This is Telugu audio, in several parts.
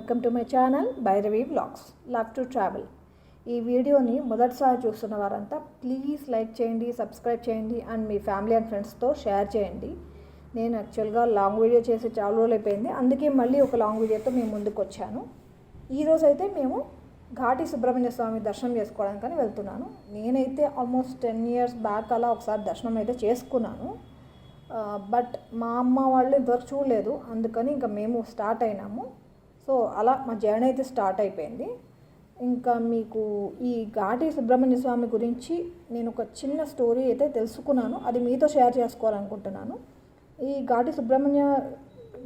Welcome to my channel Bhairavi vlogs. Love to travel. ఈ వీడియోని మొదటిసారి చూస్తున్న వారంతా ప్లీజ్ లైక్ చేయండి, సబ్స్క్రైబ్ చేయండి అండ్ మీ ఫ్యామిలీ అండ్ ఫ్రెండ్స్తో షేర్ చేయండి. నేను యాక్చువల్గా లాంగ్ వీడియో చేసి చాలా రోజులు అయిపోయింది, అందుకే మళ్ళీ ఒక లాంగ్ వీడియోతో మేము ముందుకు వచ్చాను. ఈరోజు అయితే మేము ఘాటి సుబ్రహ్మణ్య స్వామి దర్శనం చేసుకోవడానికని వెళ్తున్నాను. నేనైతే ఆల్మోస్ట్ 10 years బ్యాక్ అలా ఒకసారి దర్శనం అయితే చేసుకున్నాను. బట్ మా అమ్మ వాళ్ళు ఇంతవరకు చూడలేదు, అందుకని ఇంకా మేము స్టార్ట్ అయినాము. సో అలా మా జర్నీ అయితే స్టార్ట్ అయిపోయింది. ఇంకా మీకు ఈ ఘాటి సుబ్రహ్మణ్య స్వామి గురించి నేను ఒక చిన్న స్టోరీ అయితే తెలుసుకున్నాను, అది మీతో షేర్ చేసుకోవాలనుకుంటున్నాను. ఈ ఘాటి సుబ్రహ్మణ్య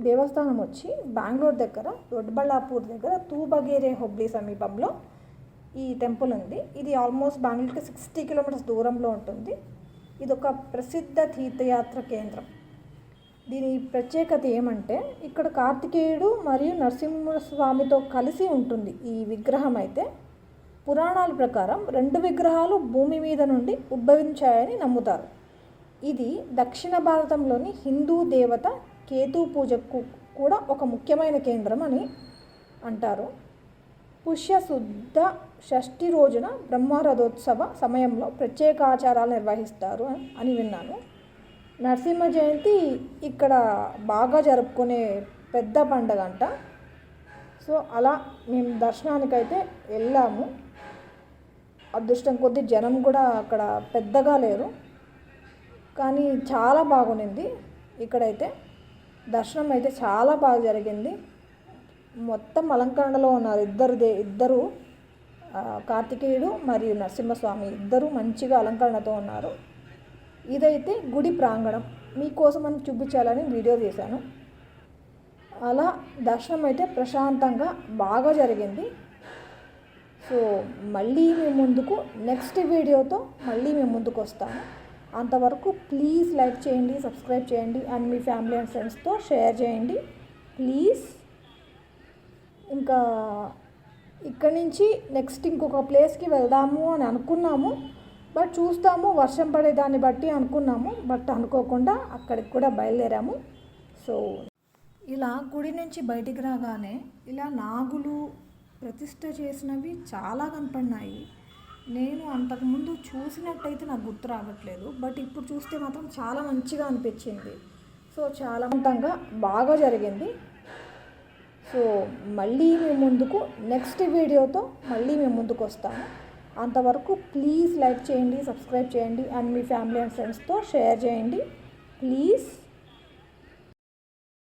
దేవస్థానం వచ్చి బెంగళూరు దగ్గర దొడ్డబళ్ళాపూర్ దగ్గర తూబగేరే హుబ్లీ సమీపంలో ఈ టెంపుల్ ఉంది. ఇది ఆల్మోస్ట్ బెంగళూరుకి 60 kilometers దూరంలో ఉంటుంది. ఇది ఒక ప్రసిద్ధ తీర్థయాత్ర కేంద్రం. దీని ప్రత్యేకత ఏమంటే ఇక్కడ కార్తికేయుడు మరియు నరసింహస్వామితో కలిసి ఉంటుంది ఈ విగ్రహం. అయితే పురాణాల ప్రకారం 2 విగ్రహాలు భూమి మీద నుండి ఉద్భవించాయని నమ్ముతారు. ఇది దక్షిణ భారతంలోని హిందూ దేవత కేతు పూజకు కూడా ఒక ముఖ్యమైన కేంద్రం అని అంటారు. పుష్యశుద్ధ షష్ఠి రోజున బ్రహ్మరథోత్సవ సమయంలో ప్రత్యేక ఆచారాలు నిర్వహిస్తారు అని విన్నాను. నరసింహ జయంతి ఇక్కడ బాగా జరుపుకునే పెద్ద పండగ అంట. సో అలా మేము దర్శనానికైతే వెళ్ళాము. అదృష్టం కొద్దీ జనం కూడా అక్కడ పెద్దగా లేరు, కానీ చాలా బాగుంది. ఇక్కడైతే దర్శనం అయితే చాలా బాగా జరిగింది. మొత్తం అలంకరణలో ఉన్నారు ఇద్దరు కార్తికేయుడు మరియు నరసింహస్వామి ఇద్దరు మంచిగా అలంకరణతో ఉన్నారు. ఇదైతే గుడి ప్రాంగణం, మీకోసం అని చూపించాలని వీడియో తీశాను. అలా దర్శనం అయితే ప్రశాంతంగా బాగా జరిగింది. సో మళ్ళీ మేము ముందుకు నెక్స్ట్ వీడియోతో మళ్ళీ మేము ముందుకు వస్తాము. అంతవరకు ప్లీజ్ లైక్ చేయండి, సబ్స్క్రైబ్ చేయండి అండ్ మీ ఫ్యామిలీ అండ్ ఫ్రెండ్స్తో షేర్ చేయండి ప్లీజ్. ఇంకా ఇక్కడి నుంచి నెక్స్ట్ ఇంకొక ప్లేస్కి వెళ్దాము అని అనుకున్నాము, బట్ చూస్తాము వర్షం పడేదాన్ని బట్టి అనుకున్నాము, బట్ అనుకోకుండా అక్కడికి కూడా బయలుదేరాము. సో ఇలా గుడి నుంచి బయటికి రాగానే ఇలా నాగులు ప్రతిష్ఠ చేసినవి చాలా కనపడినాయి. నేను అంతకుముందు చూసినట్టయితే నాకు గుర్తు రావట్లేదు, బట్ ఇప్పుడు చూస్తే మాత్రం చాలా మంచిగా అనిపించింది. సో చాలా అంతంగా బాగా జరిగింది. సో మళ్ళీ మేము ముందుకు నెక్స్ట్ వీడియోతో మళ్ళీ మేము ముందుకు వస్తాము. అంతవరకు ప్లీజ్ లైక్ చేయండి, సబ్స్క్రైబ్ చేయండి అండ్ మీ ఫ్యామిలీ అండ్ ఫ్రెండ్స్తో షేర్ చేయండి ప్లీజ్.